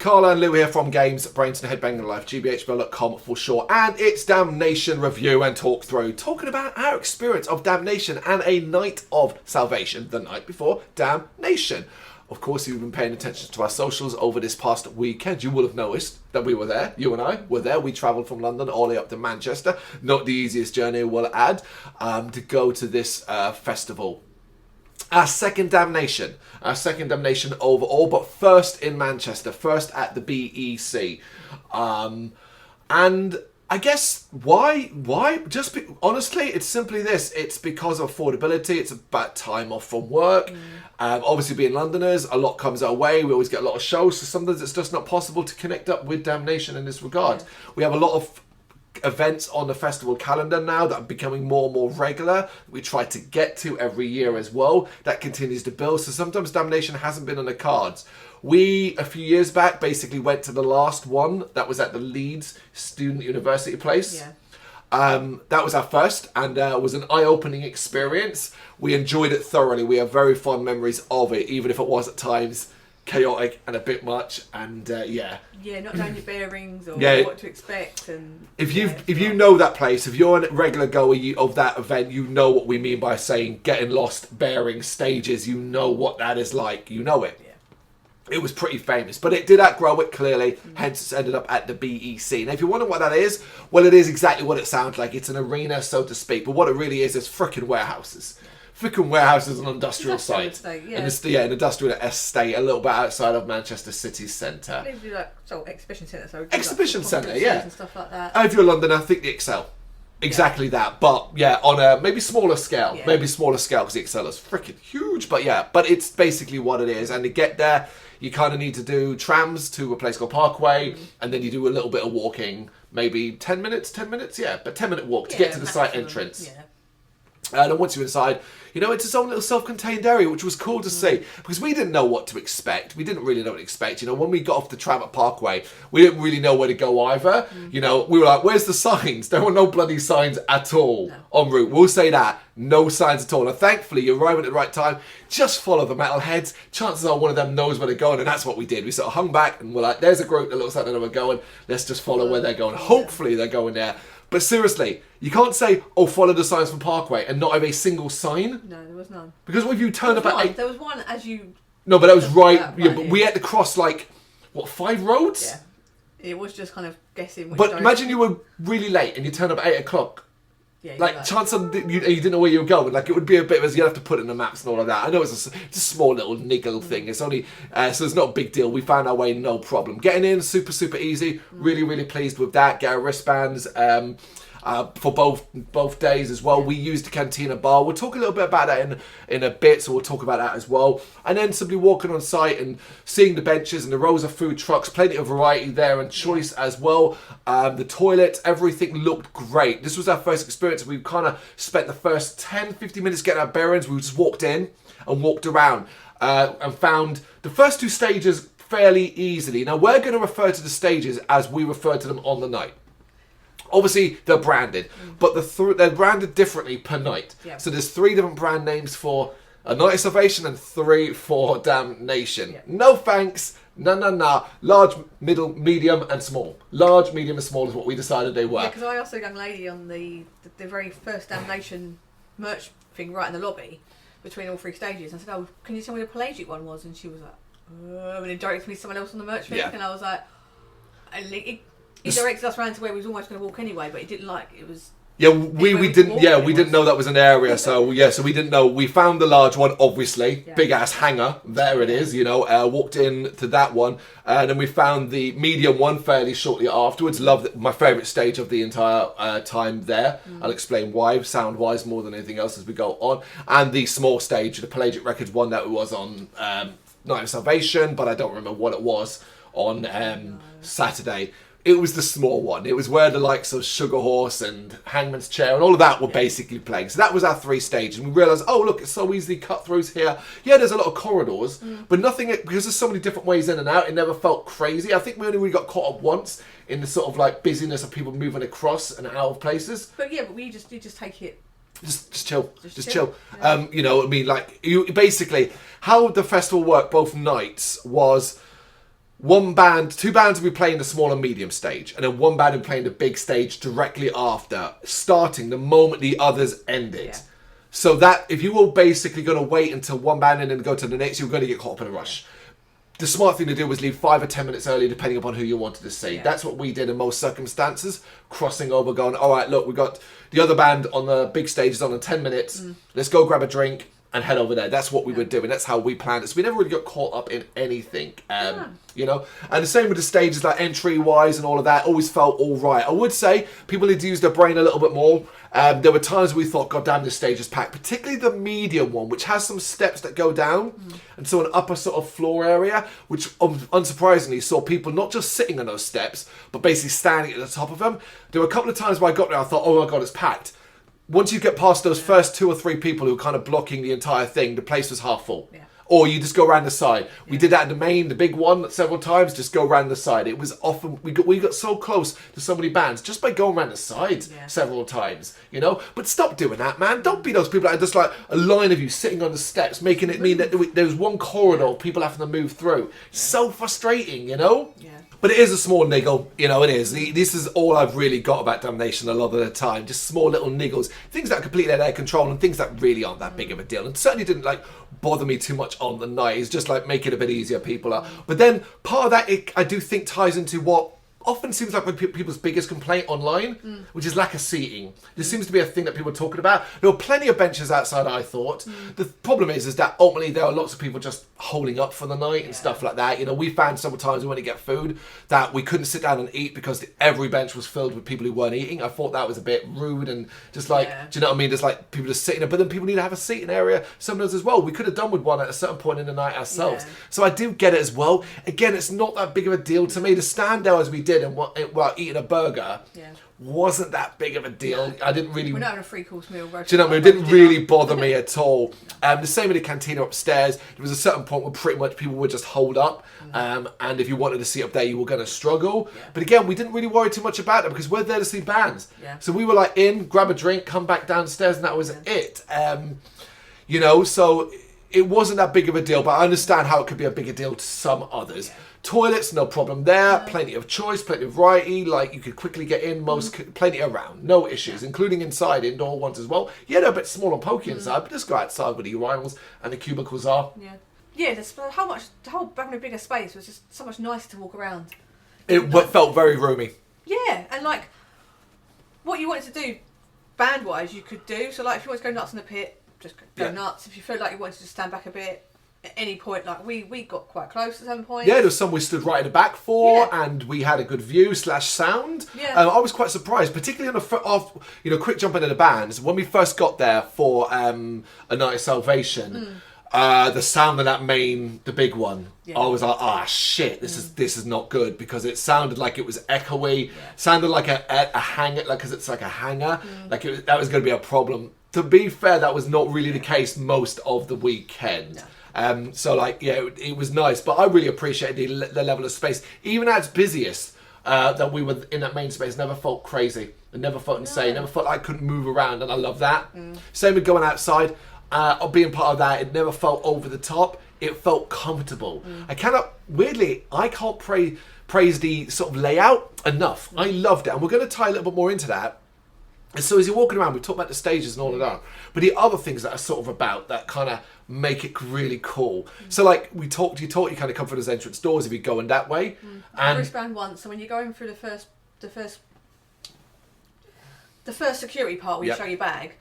Carla and Lou here from Brrraaains A Head-Banging Life, gbhblofficial for short, and it's Damnation review and talk through, talking about our experience of Damnation and a night of salvation, the night before Damnation. Of course, if you've been paying attention to our socials over this past weekend, you will have noticed that we were there. You and I were there. We travelled from London all the way up to Manchester. Not the easiest journey, we'll add, to go to this festival. Our second Damnation overall, but first in Manchester, first at the BEC. And I guess why? Honestly, it's simply this. It's because of affordability. It's about time off from work. Obviously, being Londoners, a lot comes our way. We always get a lot of shows, so sometimes it's just not possible to connect up with Damnation in this regard. Yeah. We have a lot of events on the festival calendar now that are becoming more and more regular. We try to get to every year as well. That continues to build. So sometimes Damnation hasn't been on the cards. We, a few years back, basically went to the last one that was at the Leeds Student University place. Yeah. That was our first, and it was an eye-opening experience. We enjoyed it thoroughly. We have very fond memories of it, even if it was at times chaotic and a bit much, and yeah, not knowing your bearings or what to expect. And if you know that place, if you're a regular goer of that event, you know what we mean by saying getting lost, bearings, stages. You know what that is like. You know it. It was pretty famous, but it did outgrow it clearly, hence it's ended up at the BEC. Now, if you wonder what that is, well, it is exactly what it sounds like. It's an arena, so to speak, but what it really is frickin' warehouses. Frickin' warehouses and industrial site. Estate, an industrial estate a little bit outside of Manchester city centre. Exhibition centre. So exhibition centre, yeah. And stuff like that. If you're a Londoner, think the Excel. Exactly that, but yeah, on a maybe smaller scale. Because the Excel is freaking huge, but it's basically what it is. And to get there, you kind of need to do trams to a place called Parkway, and then you do a little bit of walking, maybe 10 minutes, but 10-minute walk to get to the site entrance. And then once you're inside, it's its own little self-contained area, which was cool to see, because we didn't know what to expect. We didn't really know what to expect. When we got off the tram at Parkway, we didn't really know where to go either. We were like, where's the signs? There were no bloody signs at all en route. We'll say that. No signs at all. And thankfully, you're arriving at the right time. Just follow the metalheads. Chances are one of them knows where they're going, and that's what we did. We sort of hung back, and we're like, there's a group that looks like they know where we're going. Let's just follow where they're going. Hopefully, they're going there. But seriously, you can't say, follow the signs from Parkway and not have a single sign. No, there was none. Because if you turn up at 8... There was one as you... No, but that was right. But we had to cross, 5 roads? Yeah. It was just kind of guessing which But imagine you were really late and you turned up at 8 o'clock. Yeah, chance of you didn't know where you were going. It would be a bit of you'd have to put it in the maps and all of that. I know it's a small little niggle thing. It's only so it's not a big deal. We found our way, no problem. Getting in, super easy. Really, really pleased with that. Get our wristbands for both days as well. We used the Cantina bar. We'll talk a little bit about that in a bit, so we'll talk about that as well. And then simply walking on site and seeing the benches and the rows of food trucks, plenty of variety there and choice as well. The toilets, everything looked great. This was our first experience. We kind of spent the first 10-15 minutes getting our bearings. We just walked in and walked around and found the first 2 stages fairly easily. Now, we're going to refer to the stages as we refer to them on the night. Obviously, they're branded, but they're branded differently per night. Yeah. So there's 3 different brand names for a night of salvation and 3 for Damnation. Yeah. No thanks. No. Large, middle, medium, and small. Large, medium, and small is what we decided they were. Yeah, because I asked a young lady on the very first Damnation merch thing right in the lobby between all 3 stages. I said, can you tell me the pelagic one was? And she was like, and it directed me to someone else on the merch thing. And I was like, he directed us around to where we was almost going to walk anyway, but he didn't it was... Yeah, we didn't know that was an area, so we didn't know. We found the large one, obviously, big ass hangar. There it is, walked in to that one, and then we found the medium one fairly shortly afterwards. Loved it, my favourite stage of the entire time there. I'll explain why, sound wise more than anything else as we go on. And the small stage, the Pelagic Records one that was on Night of Salvation, but I don't remember what it was on Saturday. It was the small one. It was where the likes of Sugar Horse and Hangman's Chair and all of that were basically playing. So that was our 3 stages. And we realised, look, it's so easily cut throughs here. Yeah, there's a lot of corridors, but nothing, because there's so many different ways in and out, it never felt crazy. I think we only really got caught up once in the sort of busyness of people moving across and out of places. But you just take it. Just chill. Just chill. Yeah. Basically, how the festival worked both nights was... two bands will be playing the small and medium stage, and then one band will be playing the big stage directly after, starting the moment the others ended. Yeah. So that if you were basically going to wait until one band and then go to the next, you're going to get caught up in a rush. The smart thing to do was leave 5 or 10 minutes early, depending upon who you wanted to see. Yeah. That's what we did in most circumstances. Crossing over, going, all right, look, we got the other band on the big stage is on in 10 minutes. Let's go grab a drink and head over there. That's what we were doing. That's how we planned it. So we never really got caught up in anything, you know. And the same with the stages, like entry-wise and all of that, always felt all right. I would say people need to use their brain a little bit more. There were times we thought, God damn, this stage is packed, particularly the medium one, which has some steps that go down. And so an upper sort of floor area, which unsurprisingly saw people not just sitting on those steps, but basically standing at the top of them. There were a couple of times where I got there, I thought, oh my God, it's packed. Once you get past those first 2 or 3 people who are kind of blocking the entire thing, the place was half full. Yeah. Or you just go around the side. We did that in the main, the big one, several times. Just go around the side. It was often we got so close to so many bands just by going around the sides several times, you know. But stop doing that, man. Don't be those people that are just like a line of you sitting on the steps, making it mean that there's one corridor of people having to move through. So frustrating, you know. Yeah. But it is a small niggle, you know, it is. This is all I've really got about Damnation a lot of the time. Just small little niggles. Things that are completely out of their control and things that really aren't that big of a deal. And certainly didn't, like, bother me too much on the night. It's just, like, make it a bit easier, people are. But then part of that, I do think, ties into what often seems like people's biggest complaint online, which is lack of seating. This seems to be a thing that people are talking about. There were plenty of benches outside, I thought. The problem is that ultimately there are lots of people just holding up for the night and stuff like that. You know, we found several times we went to get food that we couldn't sit down and eat because every bench was filled with people who weren't eating. I thought that was a bit rude and just like, do you know what I mean? Just like people just sitting there, but then people need to have a seating area sometimes as well. We could have done with one at a certain point in the night ourselves. Yeah. So I do get it as well. Again, it's not that big of a deal to me to stand there as we did and while eating a burger wasn't that big of a deal. I didn't really... We're not having a 3-course meal. Do you know what I mean? It didn't really bother me at all. The same with the cantina upstairs. There was a certain point where pretty much people would just hold up. And if you wanted to see up there, you were going to struggle. Yeah. But again, we didn't really worry too much about it because we're there to see bands. Yeah. So we were like grab a drink, come back downstairs, and that was it. You know, so it wasn't that big of a deal. But I understand how it could be a bigger deal to some others. Yeah. Toilets, no problem there. Plenty of choice, plenty of variety. Like you could quickly get in, plenty around, no issues, including inside indoor ones as well. Yeah, they're a bit small and pokey inside, but just go outside where the urinals and the cubicles are. Yeah. The whole having a bigger space was just so much nicer to walk around. It felt very roomy. Yeah, and like what you wanted to do, band wise, you could do. So like if you want to go nuts in the pit, just go nuts. If you feel like you wanted to just stand back a bit. At any point, like we got quite close at some point. Yeah, there was some we stood right in the back for, and we had a good view / sound. Yeah. I was quite surprised, particularly on quick jump into the bands. When we first got there for A Night of Salvation, the sound of the big one, I was like, shit, this is not good because it sounded like it was echoey, sounded like a hanger, like because it's like a hanger, that was going to be a problem. To be fair, that was not really the case most of the weekend. No. It was nice, but I really appreciated the level of space. Even at its busiest, that we were in that main space, never felt crazy. It never felt insane. Never felt like I couldn't move around, and I love that. Same with going outside, or being part of that. It never felt over the top. It felt comfortable. I can't praise the sort of layout enough. I loved it, and we're going to tie a little bit more into that. And so as you're walking around, we talk about the stages and all of that, but the other things that are sort of about that kind of make it really cool. So like you kind of come through those entrance doors if you're going that way. And wristband once, so when you're going through the first security part where you show your bag,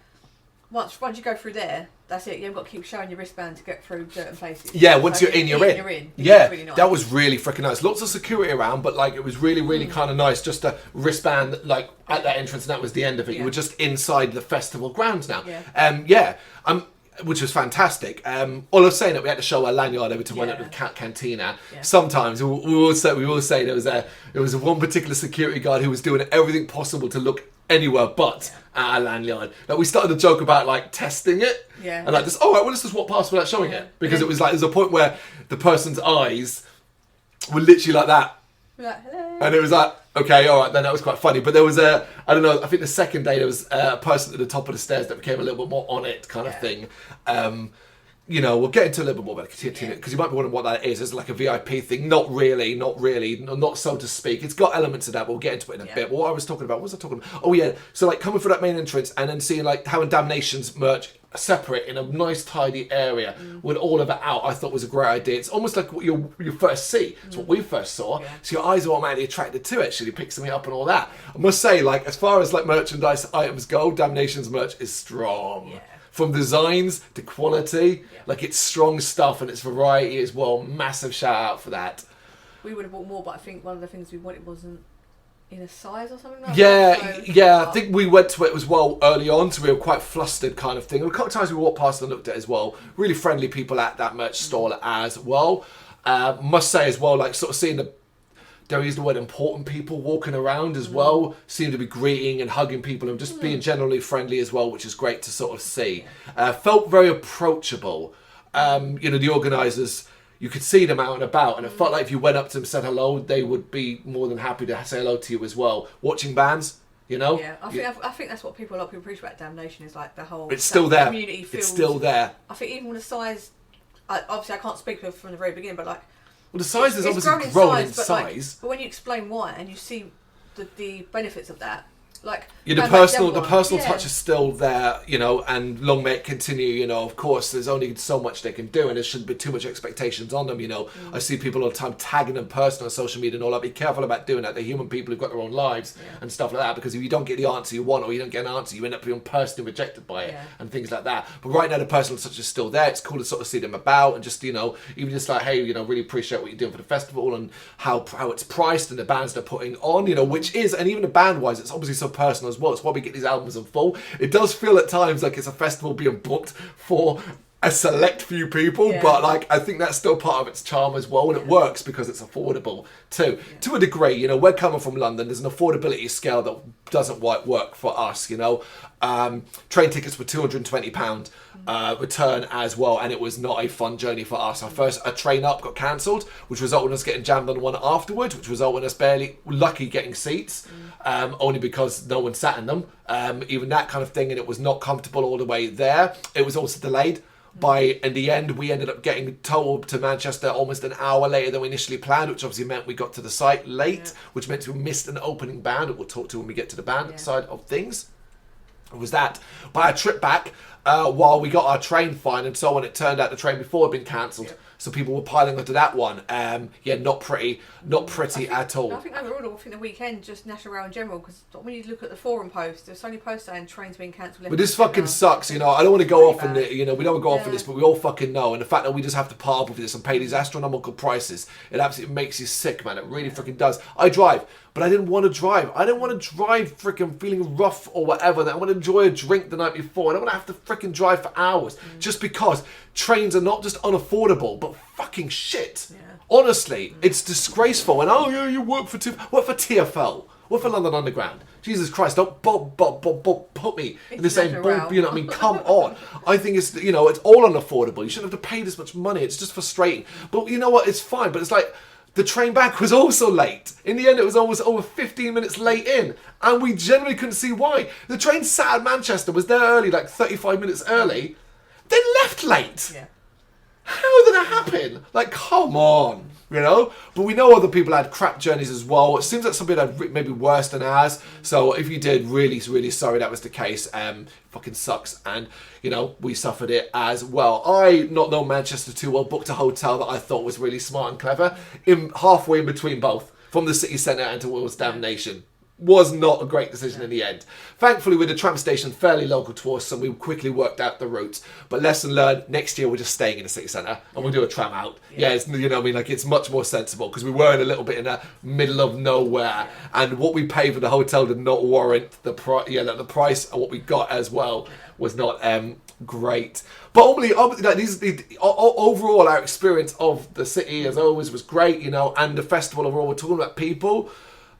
once you go through there, that's it. You haven't got to keep showing your wristband to get through certain places. Yeah, once you're in, you're in. Yeah, really nice. That was really freaking nice. Lots of security around, but like it was really, really kind of nice. Just a wristband like at that entrance, and that was the end of it. Yeah. You were just inside the festival grounds now. Which was fantastic. All I was saying that we had to show our lanyard every time we went up to the cantina. Yeah. Sometimes we will say there was one particular security guard who was doing everything possible to look anywhere but at our lanyard. Like we started to joke about like testing it, and like this. Oh, right, well, let's just walk past without showing it because it was like there's a point where the person's eyes were literally like that, and it was like. Okay, all right, then that was quite funny. But there was I think the second day there was a person at the top of the stairs that became a little bit more on it kind of thing. you know, we'll get into a little bit more about it because you might be wondering what that is. It's like a VIP thing. Not really, not so to speak. It's got elements of that, but we'll get into it in a bit. But what I was talking about, what was I talking about? Oh yeah, so like coming for that main entrance and then seeing like how in Damnation's merch separate in a nice tidy area with all of it out, I thought was a great idea. It's almost like what you first see. It's what we first saw. Yeah. So your eyes are automatically attracted to it. So you pick something up and all that. I must say, like as far as like merchandise items go, Damnation's merch is strong. Yeah. From designs to quality, like it's strong stuff and its variety as well. Massive shout out for that. We would have bought more, but I think one of the things we wanted wasn't in a size or something like that. Yeah. I think we went to it as well early on, so we were quite flustered kind of thing. A couple of times we walked past and looked at it as well. Really friendly people at that merch stall as well. Must say as well, like sort of seeing there is the word important people walking around as well, seem to be greeting and hugging people and just being generally friendly as well, which is great to sort of see. Felt very approachable. You know, the organisers, you could see them out and about, and it felt like if you went up to them and said hello, they would be more than happy to say hello to you as well. Watching bands, you know? Yeah, I think that's what a lot of people appreciate about Damnation is like the whole it's still there. Community feels, it's still there. I think even with the size, obviously I can't speak for from the very beginning, but like, well, the size is obviously grown in size. But when you explain why and you see the benefits of that, like the personal touch is still there, you know, and long may it continue, you know. Of course, there's only so much they can do, and there shouldn't be too much expectations on them, you know. I see people all the time tagging them personally on social media and all that. Be careful about doing that. They're human people who've got their own lives and stuff like that, because if you don't get the answer you want or you don't get an answer, you end up being personally rejected by it and things like that. But right now, the personal touch is still there. It's cool to sort of see them about and just, you know, even just like, hey, you know, really appreciate what you're doing for the festival and how it's priced and the bands they're putting on, you know, which is, and even the band wise, it's obviously so personal as well. It's why we get these albums in full. It does feel at times like it's a festival being booked for a select few people, but like I think that's still part of its charm as well, and it works because it's affordable too. To a degree, you know, we're coming from London. There's an affordability scale that doesn't work for us, you know. Train tickets were £220 return as well, and it was not a fun journey for us. A train up got cancelled, which resulted in us getting jammed on one afterwards, which resulted in us barely lucky getting seats, only because no one sat in them, even that kind of thing, and it was not comfortable all the way there. It was also delayed. In the end, we ended up getting towed to Manchester almost an hour later than we initially planned, which obviously meant we got to the site late, which meant we missed an opening band that we'll talk to when we get to the band side of things. It was that. By our trip back, while we got our train fine and so on, it turned out the train before had been cancelled. So people were piling onto that one. Not pretty at all. I think overall, the weekend, just National Rail in general, because when you look at the forum posts, there's so many posts saying trains being cancelled. But this fucking sucks, you know. I don't want to go off on it, you know. We don't want to go off on this, but we all fucking know. And the fact that we just have to part with this and pay these astronomical prices, it absolutely makes you sick, man. It really freaking does. I drive, but I didn't want to drive. I didn't want to drive freaking feeling rough or whatever. I want to enjoy a drink the night before. I don't want to have to freaking drive for hours just because trains are not just unaffordable, but fucking shit. Honestly, it's disgraceful. And you work for TfL, work for London Underground. Jesus Christ, don't put me in the same boat. You know what I mean? Come on. I think it's, you know, it's all unaffordable. You shouldn't have to pay this much money. It's just frustrating. But you know what? It's fine. But it's like the train back was also late. In the end, it was almost over 15 minutes late in. And we generally couldn't see why. The train sat at Manchester, was there early, like 35 minutes early, then left late. How did that happen? Like, come on, you know? But we know other people had crap journeys as well. It seems like some people had maybe worse than ours. So if you did, really, really sorry that was the case. Fucking sucks. And, you know, we suffered it as well. I, not know Manchester too well, booked a hotel that I thought was really smart and clever, halfway in between both, from the city centre and towards Damnation. Was not a great decision in the end. Thankfully, with the tram station fairly local to us, and we quickly worked out the route. But lesson learned, next year we're just staying in the city centre and we'll do a tram out. It's, you know what I mean? Like, it's much more sensible because we were in a little bit in the middle of nowhere, and what we paid for the hotel did not warrant the price, and what we got as well was not great. But overall, our experience of the city as always was great, you know, and the festival overall. We're talking about people.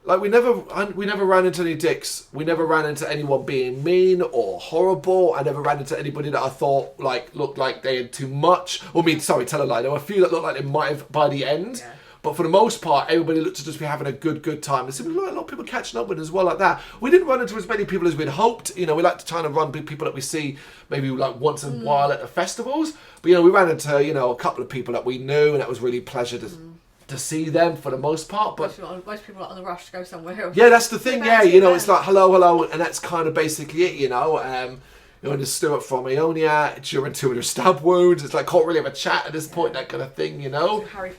Like, we never ran into any dicks. We never ran into anyone being mean or horrible. I never ran into anybody that I thought looked like they had too much. Tell a lie. There were a few that looked like they might have by the end. But for the most part, everybody looked to just be having a good time. And so we had a lot of people catching up with as well like that. We didn't run into as many people as we'd hoped. You know, we like to try and run people that we see maybe like once in a while at the festivals. But, you know, we ran into, you know, a couple of people that we knew, and that was really a pleasure to see them for the most part. But most people are on the rush to go somewhere else. Yeah, that's the thing. Yeah, you know, it's like hello, and that's kind of basically it. You know, you know, and Stuart from Ionia during 2 of the stab wounds. It's like can't really have a chat at this point, that kind of thing. You know, Harry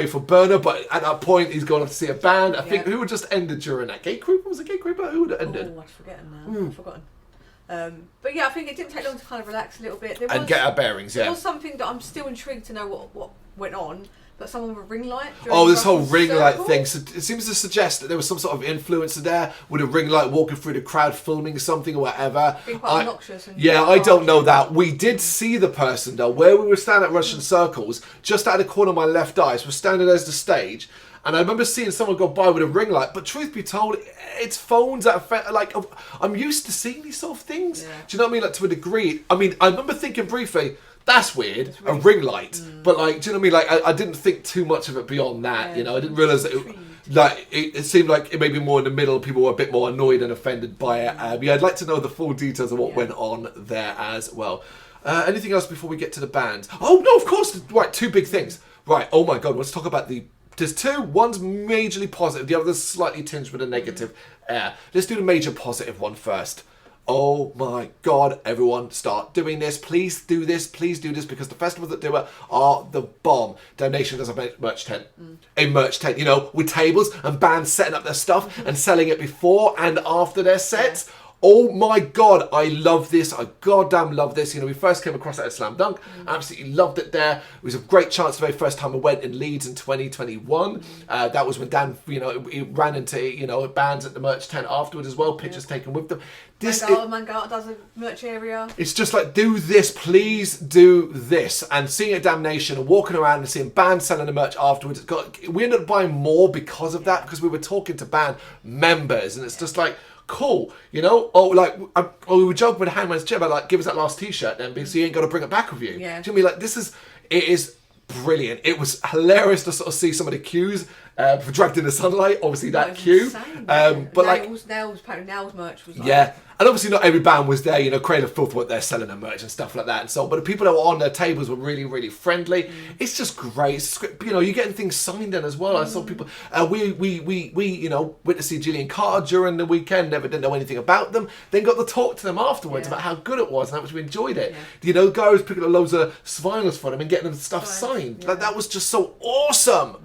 from Burner, but at that point he's gone off to see a band. I think who had just ended during that Gatecreeper? Was it Gatecreeper? Who would have ended? Oh, I've forgotten now. I've forgotten. But yeah, I think it didn't take long to kind of relax a little bit. And get our bearings. There was something that I'm still intrigued to know what went on. But someone with a ring light. Oh, this whole ring light thing. So it seems to suggest that there was some sort of influencer there with a ring light walking through the crowd filming something or whatever. Being quite obnoxious. I don't know that. We did see the person though, where we were standing at Russian circles, just out of the corner of my left eye. So we're standing as the stage. And I remember seeing someone go by with a ring light, but truth be told, it's phones that affect, like, I'm used to seeing these sort of things. Yeah. Do you know what I mean? Like, to a degree. I mean, I remember thinking briefly, that's weird, a ring light. But, like, do you know what I mean? Like, I didn't think too much of it beyond that, you know? I didn't realise that it seemed like it may be more in the middle. People were a bit more annoyed and offended by it. I'd like to know the full details of what went on there as well. Anything else before we get to the band? Oh, no, of course. Right, 2 big things. Right, oh my God, let's talk about there's 2. One's majorly positive, the other's slightly tinged with a negative air. Let's do the major positive one first. Oh my God, everyone start doing this. Please do this, because the festivals that do it are the bomb. Damnation does a merch tent. A merch tent, you know, with tables and bands setting up their stuff and selling it before and after their sets. Oh my God, I love this. I goddamn love this. You know, we first came across it at Slam Dunk. Absolutely loved it there. It was a great chance the very first time I went in Leeds in 2021. That was when Dan, you know, he ran into, you know, bands at the merch tent afterwards as well. Pictures taken with them. Mangata does a merch area. It's just like, do this, please do this. And seeing a Damnation and walking around and seeing bands selling the merch afterwards, we ended up buying more because of that, because we were talking to band members, and it's just like, cool, you know? We were joking with Hangman's Chair about, like, give us that last t-shirt then, because you ain't got to bring it back with you. Yeah. Do you know what I mean? Like, it is brilliant. It was hilarious to sort of see some of the queues for Dragged in the Sunlight, obviously that queue. Insane, but Nails merch was like... Yeah. And obviously not every band was there, you know, Cradle of Filth were there selling their merch and stuff like that and so on. But the people that were on their tables were really, really friendly. It's just great. You know, you're getting things signed then as well. I saw people, we you know, went to see Gillian Carter during the weekend, didn't know anything about them, then got to talk to them afterwards about how good it was and how much we enjoyed it. You know, guys picking up loads of vinyls for them and getting them stuff signed. Like, that was just so awesome.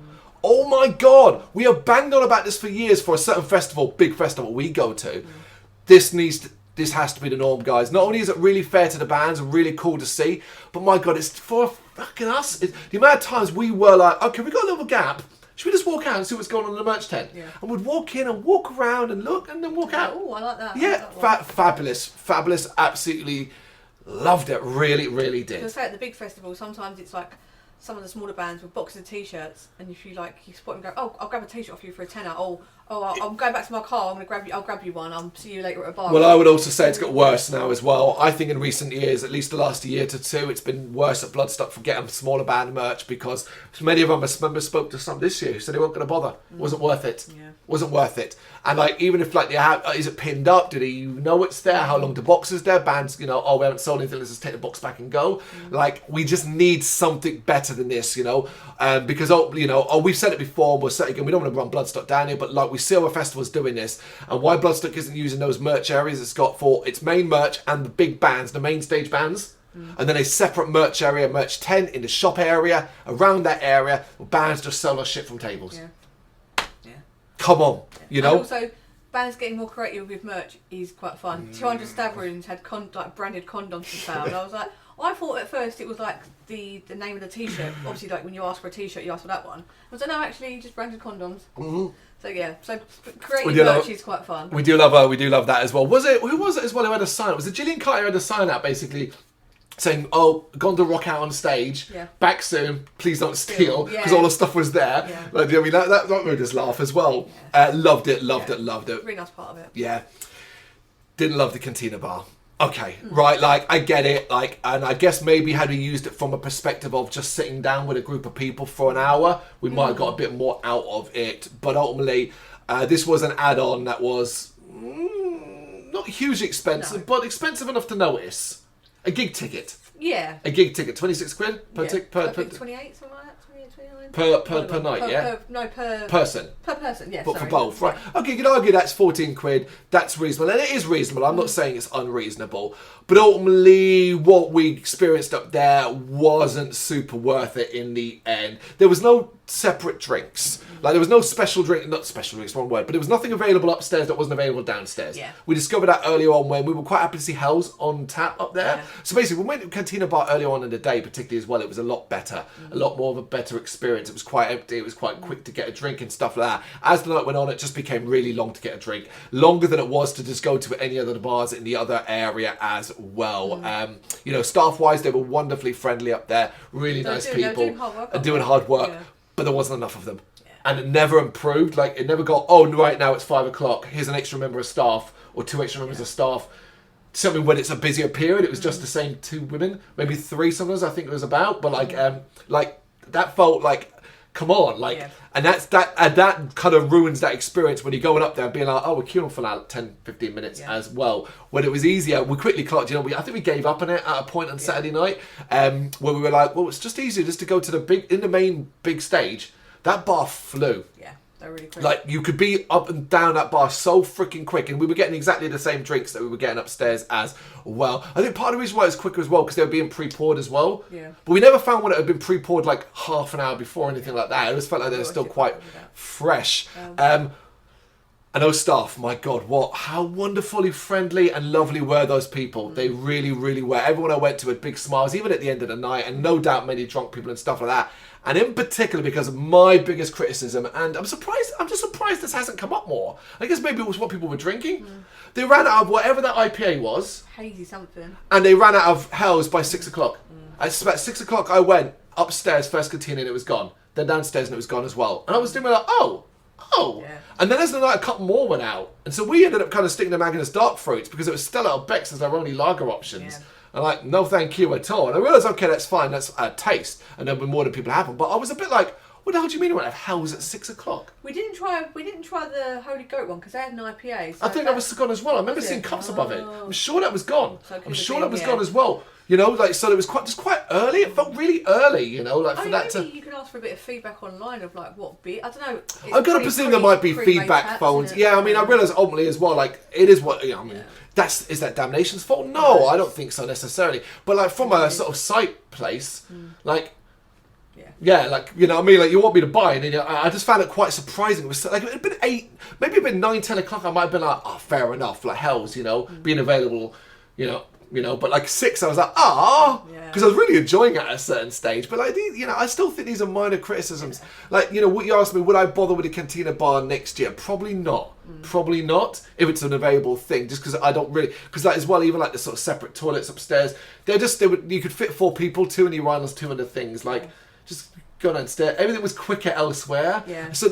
Oh my God, we have banged on about this for years for a certain festival, big festival we go to. This has to be the norm, guys. Not only is it really fair to the bands and really cool to see, but my God, it's for fucking us. The amount of times we were like, okay, we got a little gap. Should we just walk out and see what's going on in the merch tent? Yeah. And we'd walk in and walk around and look and then walk out. Oh, I like that. Yeah, fabulous. Absolutely loved it. Really, really did. I say at the big festival, sometimes it's like some of the smaller bands with boxes of t-shirts, and if you spot and go, oh, I'll grab a t-shirt off you for a tenner. I'm going back to my car. I'll grab you one. I'll see you later at a bar. Well, I would also say it's got worse now as well. I think in recent years, at least the last year to 2, it's been worse at Bloodstock for getting smaller band merch, because many of them, I remember, spoke to some this year who said they weren't going to bother. Wasn't worth it. Yeah. Wasn't worth it. And like, even if like they have, is it pinned up? Do they know it's there? How long the box is there? Bands, you know, we haven't sold anything. Let's just take the box back and go. Like, we just need something better than this, you know, because we've said it before. And we'll say it again. We don't want to run Bloodstock down here, but like, we see other festivals doing this, and why Bloodstock isn't using those merch areas it's got for its main merch and the big bands, the main stage bands. And then a separate merch area, merch tent in the shop area, around that area, where bands just sell their shit from tables. Yeah. Come on, you know. And also, bands getting more creative with merch is quite fun. 200 Stab Wounds had branded condoms for sale, and I was like, I thought at first it was like the name of the t-shirt. Obviously, like when you ask for a t-shirt, you ask for that one. I was like, no, actually, just branded condoms. So yeah, creative merch is quite fun. We do love that as well. Who was it as well who had a sign? Was it Gillian Carter who had a sign out basically saying, "Oh, gone to rock out on stage. Back soon. Please don't steal," because all the stuff was there. Yeah. Like, I mean, that made us laugh as well. Loved it. Really nice part of it. Yeah. Didn't love the Cantina bar. Okay, right, like, I get it, like, and I guess maybe had we used it from a perspective of just sitting down with a group of people for an hour, we might have got a bit more out of it, but ultimately, this was an add-on that was not hugely expensive, but expensive enough to notice. A gig ticket. Yeah. A gig ticket, 26 quid per ticket, per 28, something like that, 28, 29. per night, yeah? Per person. Per person, yeah. But for both, right? Okay, you could argue that's 14 quid. That's reasonable, and it is reasonable. I'm not saying it's unreasonable, but ultimately, what we experienced up there wasn't super worth it in the end. There was no separate drinks. Like, there was no special drink, not special drinks, wrong word, but there was nothing available upstairs that wasn't available downstairs. Yeah. We discovered that earlier on when we were quite happy to see Hell's on tap up there. Yeah. So basically, we went to Cantina Bar earlier on in the day, particularly as well. It was a lot better, a lot more of a better experience. It was quite empty. It was quite quick to get a drink and stuff like that. As the night went on, it just became really long to get a drink. Longer than it was to just go to any other bars in the other area as well. You know, staff-wise, they were wonderfully friendly up there. Really nice people. Doing hard work. Yeah. But there wasn't enough of them. And it never improved. Like, it never got, oh, right now it's 5 o'clock. Here's an extra member of staff or 2 extra members of staff. Something when it's a busier period, it was just the same 2 women, maybe 3 sometimes I think it was about. But like that felt like, come on, like, and that kind of ruins that experience when you're going up there and being like, oh, we're queuing for like 10, 15 minutes as well. When it was easier, we quickly clocked, you know, I think we gave up on it at a point on Saturday night, where we were like, well, it's just easier just to go to the main big stage. That bar flew. Yeah, they're really quick. Like, you could be up and down that bar so freaking quick, and we were getting exactly the same drinks that we were getting upstairs as well. I think part of the reason why it was quicker as well, because they were being pre-poured as well. Yeah. But we never found one that had been pre-poured like half an hour before or anything like that. It just felt like they were still quite fresh. And those staff, my God, how wonderfully friendly and lovely were those people. They really, really were. Everyone I went to had big smiles, even at the end of the night, and no doubt many drunk people and stuff like that. And in particular, because of my biggest criticism, and I'm just surprised this hasn't come up more. I guess maybe it was what people were drinking. They ran out of whatever that IPA was. Hazy something. And they ran out of Hell's by 6 o'clock. It's about 6 o'clock I went upstairs, first canteen, and it was gone. Then downstairs and it was gone as well. And I was doing like, oh. Yeah. And then as the night, a couple more went out. And so we ended up kind of sticking to Magnus Dark Fruits because it was Stella or Beck's as our only lager options. Yeah. And like, no thank you at all. And I realised, okay, that's fine, that's a taste. And there'll be more than people have them. But I was a bit like, what the hell do you mean we have Hell's at 6 o'clock? We didn't try the Holy Goat one because they had an IPA. So I think that was gone as well. I remember seeing cups above it. I'm sure that was gone. So I'm sure that was gone as well. You know, like, so it was just quite early. It felt really early, you know, like for that to. You can ask for a bit of feedback online of like what beer. I don't know. I've got to presume there might be feedback phones. Yeah, I mean, I realise ultimately as well, like, it is what, you know, I mean, is that Damnation's fault? No, I don't think so necessarily. But like from a sort of site place, like, yeah, like, you know what I mean? Like, you want me to buy, and then, you know, I just found it quite surprising. It was like, it had been 8, maybe it had been 9, 10 o'clock. I might have been like, oh, fair enough. Like, Hell's, you know, being available, you know, but like 6, I was like, because I was really enjoying it at a certain stage. But like, you know, I still think these are minor criticisms. Like, you know, what you asked me, would I bother with a Cantina bar next year? Probably not. Probably not, if it's an available thing, just because I don't really, because like as well, even like the sort of separate toilets upstairs, you could fit 4 people, 2 in the urinals, 2 in the things, like, just go downstairs. Everything was quicker elsewhere. Yeah. So,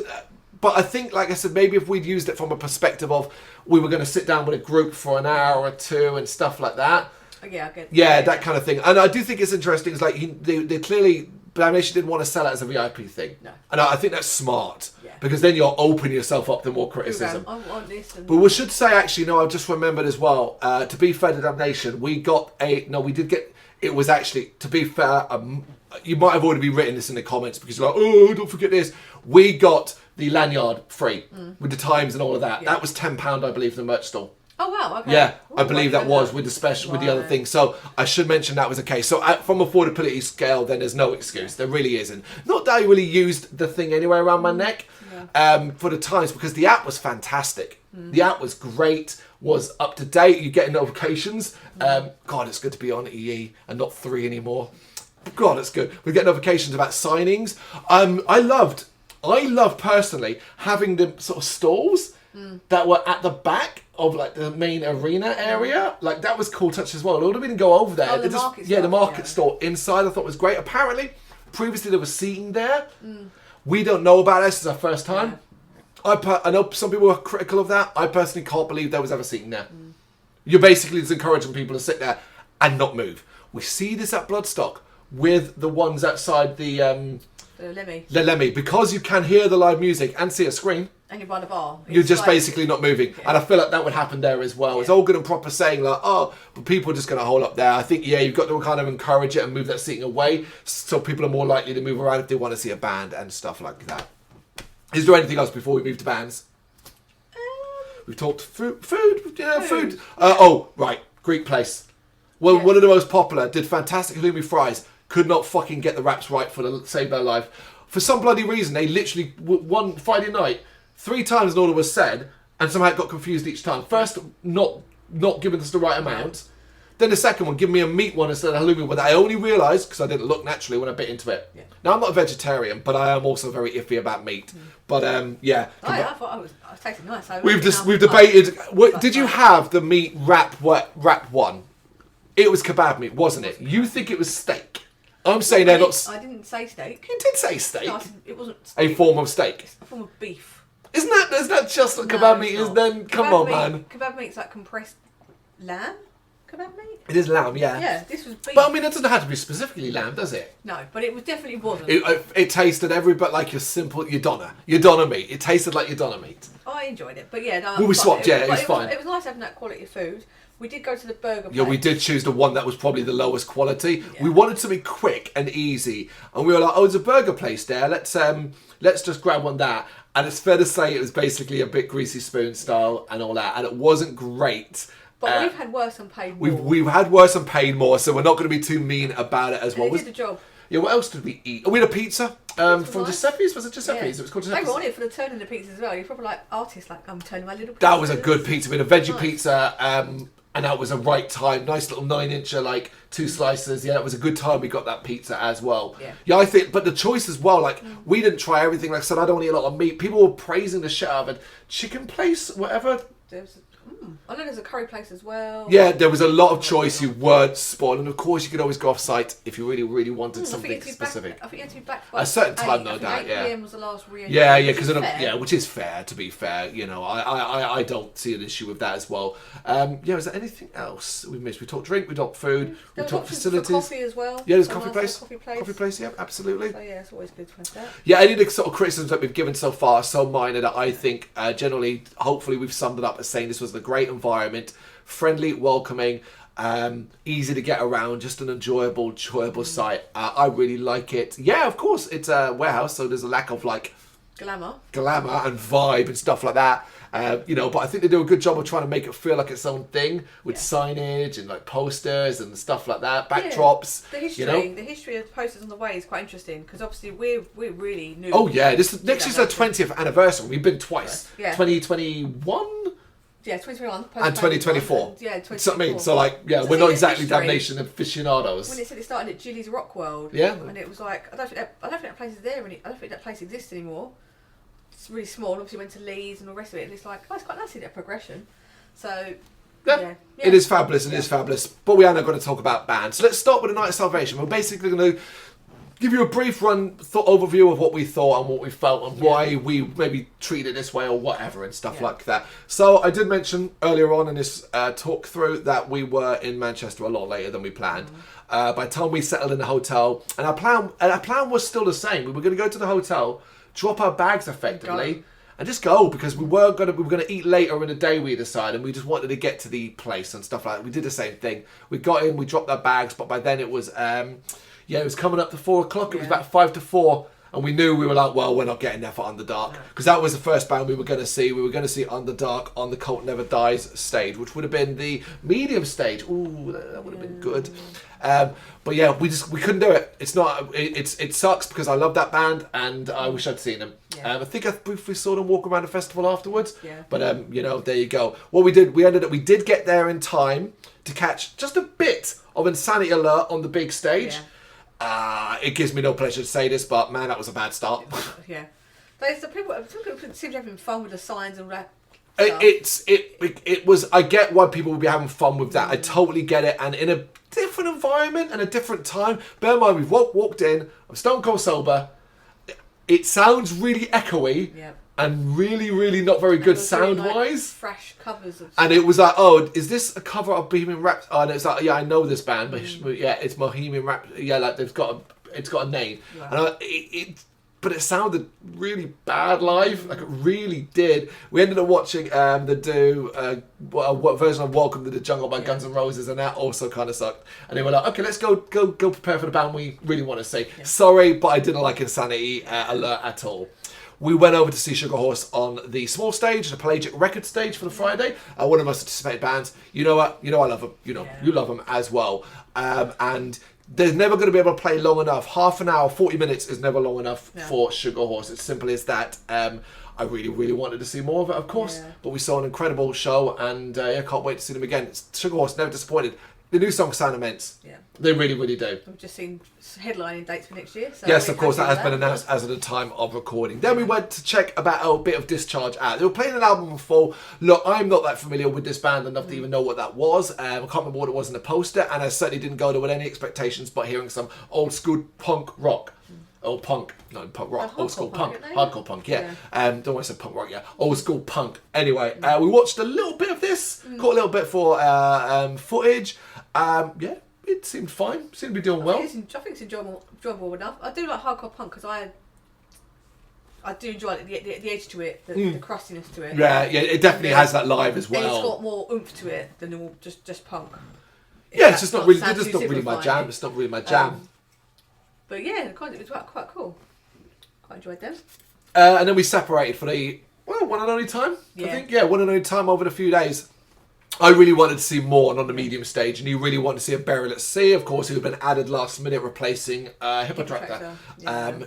but I think, like I said, maybe if we'd used it from a perspective of we were going to sit down with a group for an hour or 2 and stuff like that. Yeah, I get that kind of thing. And I do think it's interesting. It's like they clearly, Damnation didn't want to sell it as a VIP thing. No. And I think that's smart. Yeah. Because then you'll open yourself up to more criticism. I want this. But we should say, actually, no, I've just remembered as well, to be fair to Damnation, we did get, it was actually, to be fair, you might have already been written this in the comments because you're like, oh, don't forget this. We got the lanyard free with the times and all of that. Yeah. That was £10, I believe, for the merch store. Oh wow! Okay. Yeah, I believe that was with the special, with the other thing. So I should mention that was the case. So from affordability scale, then there's no excuse. There really isn't. Not that I really used the thing anyway around my neck for the times because the app was fantastic. The app was great, was up to date. You get notifications. God, it's good to be on EE and not 3 anymore. God, it's good. We get notifications about signings. I loved personally having the sort of stalls that were at the back of like the main arena area. Like that was cool touch as well. Although we didn't go over there. The market store inside I thought was great. Apparently, previously there was seating there. We don't know about this. It's our first time. I know some people were critical of that. I personally can't believe there was ever seating there. You're basically just encouraging people to sit there and not move. We see this at Bloodstock with the ones outside the Lemmy. Because you can hear the live music and see a screen. And you're by the bar. You're just basically not moving. Yeah. And I feel like that would happen there as well. Yeah. It's all good and proper saying like, oh, but people are just going to hold up there. I think, you've got to kind of encourage it and move that seating away so people are more likely to move around if they want to see a band and stuff like that. Is there anything else before we move to bands? We've talked food. Right. Greek place. Well, one of the most popular. Did fantastic halloumi fries. Could not fucking get the wraps right for the save their life. For some bloody reason, they literally, one Friday night, 3 times an order was said, and somehow it got confused each time. First, not giving us the right amount. Then the second one, giving me a meat one instead of halloumi one that I only realised, because I didn't look naturally when I bit into it. Yeah. Now, I'm not a vegetarian, but I am also very iffy about meat. But, yeah. I thought I was tasting nice. We've debated, did you have the meat wrap one? It was kebab meat, wasn't it? You think it was steak. I'm saying they're not... I didn't say steak. You did say steak. No, it wasn't steak. A form of steak. It's a form of beef. Isn't that just what kebab meat is then? Come on, man. Kebab meat's like compressed lamb kebab meat? It is lamb, yeah. Yeah, this was beef. But I mean, it doesn't have to be specifically lamb, does it? No, but it definitely wasn't. It tasted every bit like your simple, your doner meat. It tasted like your doner meat. I enjoyed it, but yeah. No, well, we swapped, it was fine. It was nice having that quality of food. We did go to the burger place. Yeah, we did choose the one that was probably the lowest quality. Yeah. We wanted something quick and easy. And we were like, there's a burger place there. Let's just grab one there. And it's fair to say it was basically a bit greasy spoon style and all that. And it wasn't great. But we've had worse and paid more. We've had worse and paid more, so we're not going to be too mean about it as well. They did the job. Yeah, what else did we eat? We had a pizza from Giuseppe's. Was it Giuseppe's? Yeah. It was called Giuseppe's. They were on it for the turning the pizzas as well. You're probably like artists, like, I'm turning my little pizza. That was a good pizza. We had a veggie pizza, and that was a right time. Nice little 9-incher, like 2 slices. Yeah, it was a good time we got that pizza as well. Yeah, I think, but the choice as well, like, we didn't try everything. Like I said, I don't eat a lot of meat. People were praising the shit out of it. Chicken place, whatever. I know there's a curry place as well. Yeah, there was a lot of choice. You weren't spoiled. And of course, you could always go off site if you really, really wanted something specific. I think you had to be back by a certain time, no doubt. 8 p.m. was the last re-entry. Yeah, which is fair, to be fair. You know, I don't see an issue with that as well. Is there anything else we missed? We talked drink, we talked food, we talked facilities. Coffee as well. Yeah, there's a coffee place. Coffee place, yeah, absolutely. So yeah, it's always good to have that. Yeah, any of the sort of criticisms that we've given so far are so minor that I think generally, hopefully, we've summed it up as saying this was a great environment. Friendly, welcoming, easy to get around, just an enjoyable site. I really like it. Yeah, of course, it's a warehouse, so there's a lack of like glamour and vibe and stuff like that. But I think they do a good job of trying to make it feel like its own thing with signage and like posters and stuff like that, backdrops. Yeah. The history of posters on the way is quite interesting because obviously we're really new. Oh yeah, next is our 20th anniversary. We've been twice. Yeah. 2021. Yeah, 2021. And 2024. Yeah, 2024. So, I mean, so like, we're not exactly Damnation aficionados. When it said it started at Julie's Rock World. Yeah. And it was like, I don't think that place is there, I don't think that place exists anymore. It's really small. Obviously, went to Leeds and all the rest of it. And it's like, it's quite nice to see that progression. So, yeah. It is fabulous. It is fabulous. But we are now going to talk about bands. So let's start with A Night of Salvation. We're basically going to give you a brief overview of what we thought and what we felt and why we maybe treated it this way or whatever and stuff like that. So I did mention earlier on in this talk through that we were in Manchester a lot later than we planned. By the time we settled in the hotel, and our plan was still the same. We were going to go to the hotel, drop our bags effectively, and just go because we were going to eat later in the day. We decided, and we just wanted to get to the place and stuff like that. We did the same thing. We got in, we dropped our bags, but by then it was. It was coming up to 4 o'clock. It was about 5 to 4. And we knew, we were like, well, we're not getting there for Underdark. Because that was the first band we were going to see. We were going to see Underdark on the Cult Never Dies stage, which would have been the medium stage. Ooh, that would have been good. But yeah, we couldn't do it. It sucks because I love that band and I wish I'd seen them. I think I briefly saw them walk around the festival afterwards. Yeah. But there you go. What we did, we did get there in time to catch just a bit of Insanity Alert on the big stage. Yeah. It gives me no pleasure to say this, but man, that was a bad start. Yeah, some people seem to have been fun with the signs and rap. It was. I get why people would be having fun with that. I totally get it, and in a different environment and a different time. Bear in mind, we've walked in. I'm stone cold sober. It sounds really echoey. Yeah. and really, really not very good sound like, wise. fresh covers of And it was like, oh, is this a cover of Bohemian Rhapsody? Oh, and it's like, yeah, I know this band, but yeah, it's Bohemian Rhapsody. Yeah, like it's got a name, and but it sounded really bad live, like it really did. We ended up watching the version of Welcome to the Jungle by Guns N' Roses, and that also kind of sucked. And they were like, okay, let's go prepare for the band we really want to see. Yeah. Sorry, but I didn't like Insanity Alert at all. We went over to see Sugar Horse on the small stage, the Pelagic record stage for the Friday. One of the most anticipated bands. You know what? You know I love them. You know you love them as well. And they're never going to be able to play long enough. Half an hour, 40 minutes is never long enough for Sugar Horse. It's simple as that. I really, really wanted to see more of it, of course. Yeah. But we saw an incredible show, and I can't wait to see them again. Sugar Horse never disappointed. The new songs sound immense. Yeah. They really, really do. We've just seen headlining dates for next year. So yes, of course, that has been announced as of the time of recording. Then we went to check about a bit of Discharge out. They were playing an album before. Look, I'm not that familiar with this band enough to even know what that was. I can't remember what it was in the poster, and I certainly didn't go there with any expectations but hearing some old school punk rock. Old punk, not punk rock, old school punk, hardcore punk, yeah. Don't want to say punk rock, yeah. Old school punk. Anyway, we watched a little bit of this, caught a little bit for footage. Yeah, it seemed fine. Seemed to be doing well. I think it's enjoyable enough. I do like hardcore punk because I do enjoy the edge to it, the crustiness to it. Yeah, it definitely has that live as well. And it's got more oomph to it than normal, just punk. Yeah, it's just not really. It's not really my jam. It's not really my jam. But yeah, it was quite cool. Quite enjoyed them. And then we separated for the one and only time. I think one and only time over the few days. I really wanted to see Morn on the medium stage, and you really wanted to see a Burial at Sea, of course, who had been added last minute, replacing Hippotractor,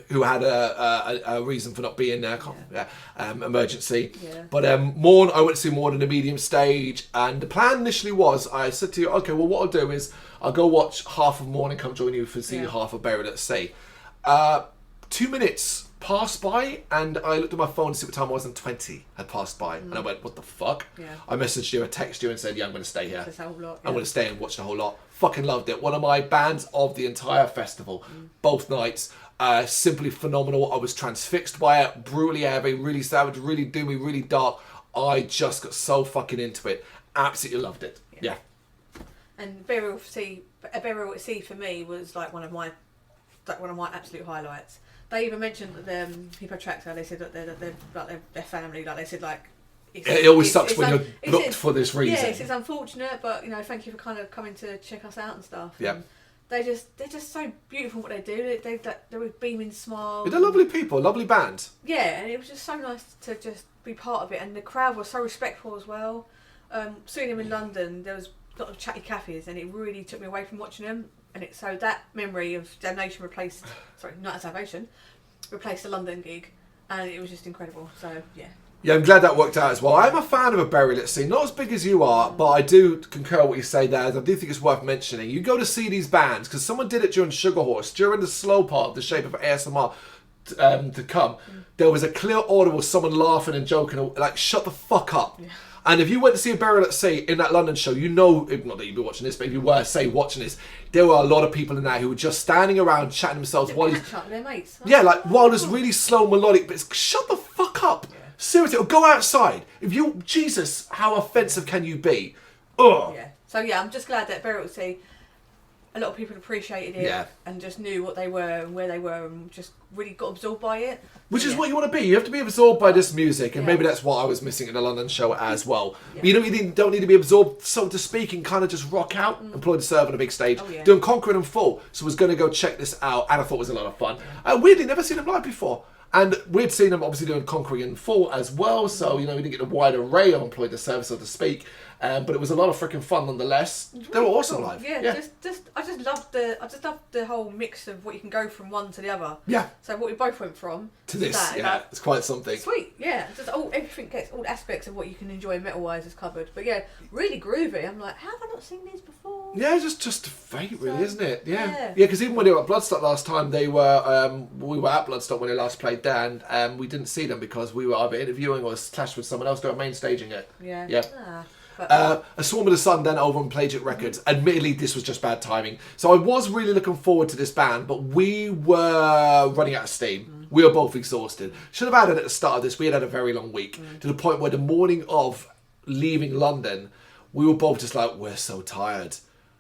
who had a reason for not being there, emergency. Yeah. But Morn, I went to see Morn on the medium stage, and the plan initially was, I said to you, okay, well, what I'll do is I'll go watch half of Morn and come join you for seeing half of Burial at Sea. 2 minutes passed by, and I looked at my phone to see what time it was, and 20 had passed by, and I went, what the fuck? I messaged you, I texted you and said, I'm going to stay here. I'm going to stay and watch the whole lot. Fucking loved it. One of my bands of the entire festival, both nights. Simply phenomenal. I was transfixed by it, brutally heavy, really savage, really doomy, really dark. I just got so fucking into it. Absolutely loved it. Yeah. And Burial at Sea for me was like one of my absolute highlights. They even mentioned that the Hippotractor, they said that they're like their family, like they said, like it always sucks when you're booked for this reason. Yes, it's unfortunate, but thank you for kind of coming to check us out and stuff. Yeah. They're just so beautiful what they do. They're with beaming smiles. They're lovely people, lovely band. Yeah, and it was just so nice to just be part of it, and the crowd was so respectful as well. Seeing them in London, there was a lot of chatty cafes, and it really took me away from watching them. And so that memory of Damnation replaced the London gig, and it was just incredible. So yeah, I'm glad that worked out as well. I'm a fan of a Burial at Sea, not as big as you are, but I do concur what you say there. I do think it's worth mentioning. You go to see these bands because someone did it during Sugar Horse, during the slow part of The Shape of ASMR to come. There was a clear audible someone laughing and joking, like shut the fuck up. Yeah. And if you went to see a Burial at Sea in that London show, not that you'd be watching this, but if you were, watching this, there were a lot of people in there who were just standing around chatting themselves while their mates. While it's really slow melodic, but it's shut the fuck up. Yeah. Seriously, or go outside. Jesus, how offensive can you be? Ugh. Yeah. So I'm just glad that Burial at Sea, a lot of people appreciated it and just knew what they were and where they were and just really got absorbed by it. Which is what you want to be. You have to be absorbed by this music, and maybe that's what I was missing in the London show as well. Yeah. You don't need to be absorbed, so to speak, and kind of just rock out, employ to serve on a big stage, doing Conquer in full. So I was going to go check this out, and I thought it was a lot of fun. Weirdly, never seen them live before. And we'd seen them obviously doing Conquering in full as well, so we didn't get a wide array of employed to service, so to speak. But it was a lot of freaking fun nonetheless. Really they were awesome live. Yeah. I just loved the whole mix of what you can go from one to the other. Yeah. So what we both went from to this, it's quite something. Sweet, yeah. Just everything gets all aspects of what you can enjoy metal wise is covered. But really groovy. I'm like, how have I not seen these before? Yeah, just fate, really, isn't it? Yeah. Because even when they were at Bloodstock last time, we were at Bloodstock when they last played there, and we didn't see them because we were either interviewing or clashed with someone else doing main staging it. Yeah. Yeah. A Swarm of the Sun then over on Pelagic Records. Admittedly, this was just bad timing. So I was really looking forward to this band, but we were running out of steam. We were both exhausted. Should have had it at the start of this. We had a very long week to the point where the morning of leaving London, we were both just like, we're so tired.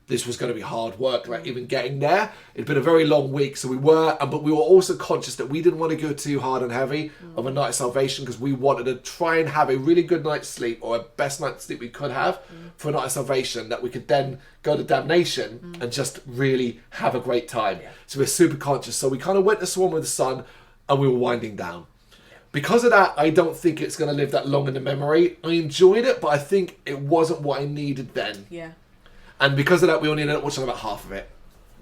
This was going to be hard work, like even getting there. It'd been a very long week, so but we were also conscious that we didn't want to go too hard and heavy of a night of salvation because we wanted to try and have a really good night's sleep or a best night's sleep we could have for a night of salvation that we could then go to Damnation and just really have a great time. Yeah. So we're super conscious. So we kind of went to Swarm with the Sun and we were winding down. Because of that, I don't think it's going to live that long in the memory. I enjoyed it, but I think it wasn't what I needed then. Yeah. And because of that, we only ended up watching about half of it.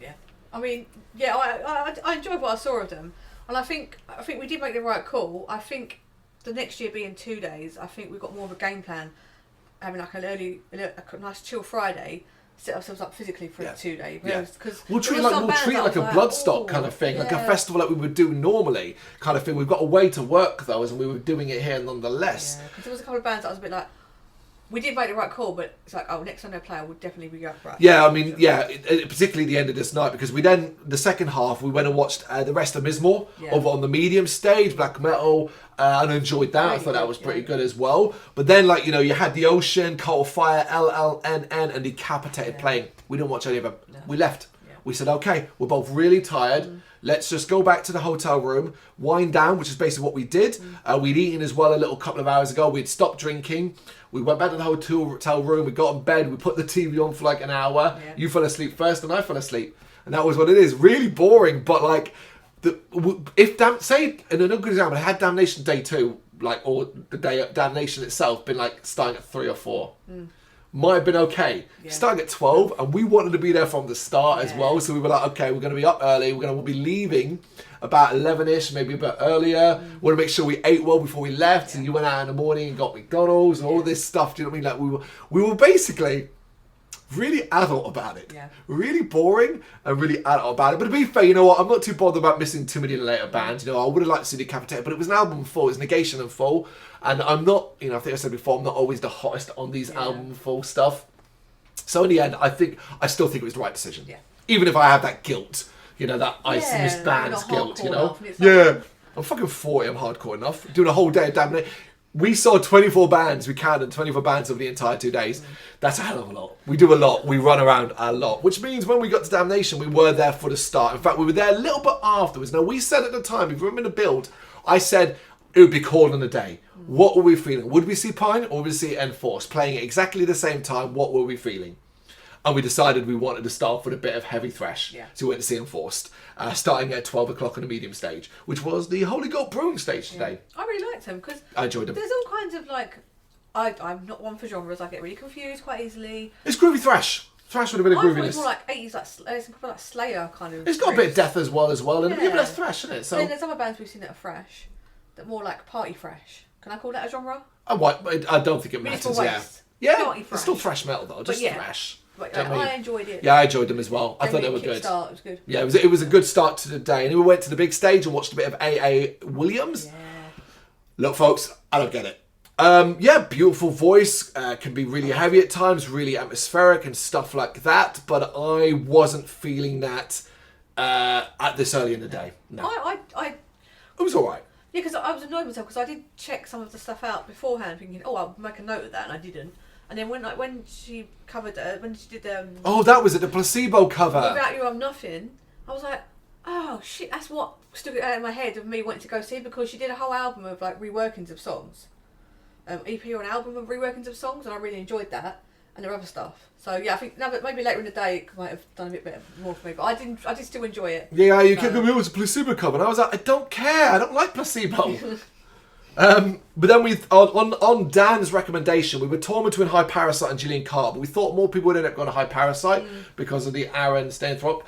Yeah. I mean, yeah, I enjoyed what I saw of them. And I think we did make the right call. I think the next year being 2 days, I think we've got more of a game plan. Having like a nice chill Friday, set ourselves up physically for a 2 day. Yeah. Because we'll treat it like a Bloodstock kind of thing, like a festival like we would do normally kind of thing. We've got a way to work those, and we were doing it here nonetheless. Yeah, because there was a couple of bands that I was a bit like, we did make the right call, but it's like, oh, next time they play, I would definitely be up right. Yeah, I mean, particularly the end of this night, because the second half, we went and watched the rest of Mismore over on the medium stage, black metal, and enjoyed that. I thought that was pretty good as well. But then, like, you know, you had The Ocean, Cult of Fire, LLNN, and Decapitated playing. We didn't watch any of them. No. We left. Yeah. We said, okay, we're both really tired. Let's just go back to the hotel room, wind down, which is basically what we did. We'd eaten as well a couple of hours ago. We'd stopped drinking. We went back to the hotel room. We got in bed. We put the TV on for like an hour. Yeah. You fell asleep first, and I fell asleep. And that was what it is. Really boring, but like, say in an good example, I had Damnation Day 2, like, or the day of Damnation itself, been like starting at 3 or 4. Might have been okay. Starting at 12, and we wanted to be there from the start as well. So we were like, okay, we're going to be up early. We're going to be leaving about 11ish, maybe a bit earlier. We want to make sure we ate well before we left. And you went out in the morning and got McDonald's and all this stuff. Do you know what I mean? Like we were basically really adult about it. Yeah. Really boring and really adult about it. But to be fair, you know what? I'm not too bothered about missing too many later bands. You know, I would have liked to see Decapitated, but it was an album full. It's Negation and full. And I'm not, you know, I think I said before, I'm not always the hottest on these album full stuff. So in the end, I still think it was the right decision. Yeah. Even if I have that guilt, you know, that I missed bands guilt, you know. I'm fucking 40, I'm hardcore enough. Doing a whole day of Damnation. We saw 24 bands. We counted 24 bands over the entire 2 days. That's a hell of a lot. We do a lot. We run around a lot. Which means when we got to Damnation, we were there for the start. In fact, we were there a little bit afterwards. Now, we said at the time, if you remember the build, I said it would be cold on the day. What were we feeling? Would we see Pine or would we see Enforce? Playing at exactly the same time, what were we feeling? And we decided we wanted to start with a bit of heavy thrash. Yeah. So we went to see Enforced, starting at 12 o'clock on the medium stage, which was the Holy Goat Brewing stage today. I really liked them because I enjoyed them. There's all kinds of like, I'm not one for genres. I get really confused quite easily. It's groovy thrash. Thrash would have been a grooviness. It's more like 80s, like Slayer kind of. It's got a bit of death as well, and a bit less thrash, isn't it? So then there's other bands we've seen that are fresh, that more like party fresh. Can I call that a genre? I don't think it matters. Yeah, it's still thrash metal though, just thrash. But, I enjoyed it. Yeah, I enjoyed them as well. I thought they were good. It was good. Yeah, it was a good start to the day, and then we went to the big stage and watched a bit of A.A. Williams. Yeah. Look, folks, I don't get it. Beautiful voice, can be really heavy at times, really atmospheric and stuff like that. But I wasn't feeling that at this early in the day. No, it was all right. Yeah, because I was annoyed with myself because I did check some of the stuff out beforehand, thinking, "Oh, I'll make a note of that," and I didn't. And then when she covered, when she did that was it, the placebo cover. Without You I'm Nothing, I was like, oh shit, that's what stuck out in my head of me wanting to go see, because she did a whole album of like reworkings of songs, EP or an album of reworkings of songs, and I really enjoyed that and their other stuff. So yeah, I think maybe later in the day it might have done a bit better, more for me, but I did still enjoy it. Yeah, you kept going, it was a placebo cover, and I was like, I don't care, I don't like placebo. But then on Dan's recommendation, we were torn between High Parasite and Gillian Carr, but we thought more people would end up going to High Parasite because of the Aaron Stanthorpe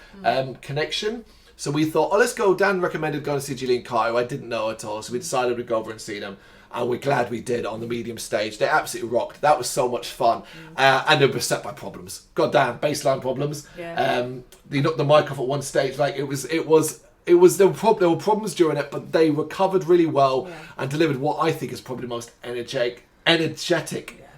connection. So we thought, let's go. Dan recommended going to see Gillian Carr, who I didn't know at all. So we decided we'd go over and see them. And we're glad we did on the medium stage. They absolutely rocked. That was so much fun. And they were beset by problems. Goddamn, baseline problems. Yeah. They knocked the mic off at one stage. Like there were problems during it, but they recovered really well and delivered what I think is probably the most energetic